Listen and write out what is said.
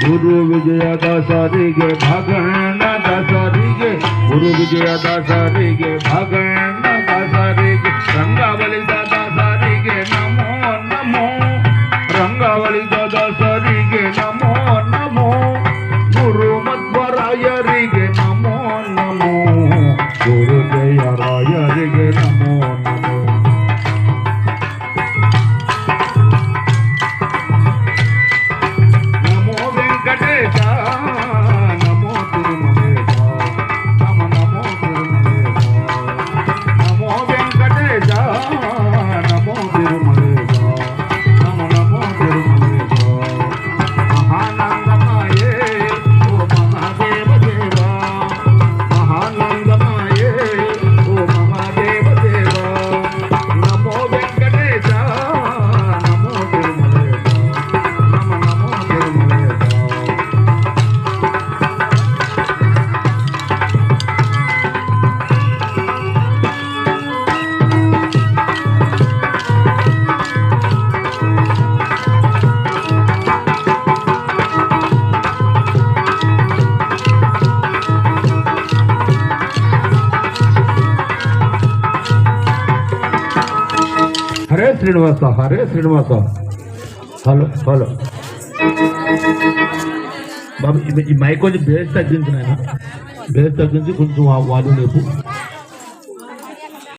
ಗುರು ವಿಜಯದ ಸರಿಗೆ ಭಾಗಣ್ಣದ ಸರಿಗೆ ಗುರು ವಿಜಯದ ಸರಿಗೆ ಭಾಗಣ್ಣದ ಸರಿಗೆ ರಂಗಾವಳಿದ ಸರಿಗೆ ನಮೋ ನಮೋ ರಂಗಾವಳಿದ ಸರಿಗೆ ನಮೋ ನಮೋ ಗುರು ಮಧ್ವರಾಯರಿಗೆ ನಮೋ ನಮೋ ಗುರು ಜಯರಾಯರಿಗೆ ನಮೋ ನಮೋ ನಮೋ ವೆಂಕಟೇಶ ನಮೋ ತಿರುಮಲೇಶ ನಮ ನಮೋ ತಿರುಮಲೇಶ ನಮೋ ವೆಂಕಟೇಶ ನಮೋ ತಿರುಮಲೇಶ ನಮ ನಮೋ ತಿರುಮಲೇಶ ಮಹಾನಂದಮಾಯೇ ಓ ಮಹಾದೇವ ದೇವ ಮಹಾನಂದಮಾಯೇ ಓ ಮಹಾದೇವ ದೇವ ನಮೋ ವೆಂಕಟೇಶ ನಮೋ ತಿರುಮಲೇಶ ನಮ ನಮೋ ತಿರುಮಲೇಶ హరే శ్రీనివాస హరే శ్రీనివాస హలో హలో బాబు ఈ మైక్ కొంచెం బేస్ తగ్గించు నాయన బేస్ తగ్గించి కొంచెం వాల్యూమ్ లేపు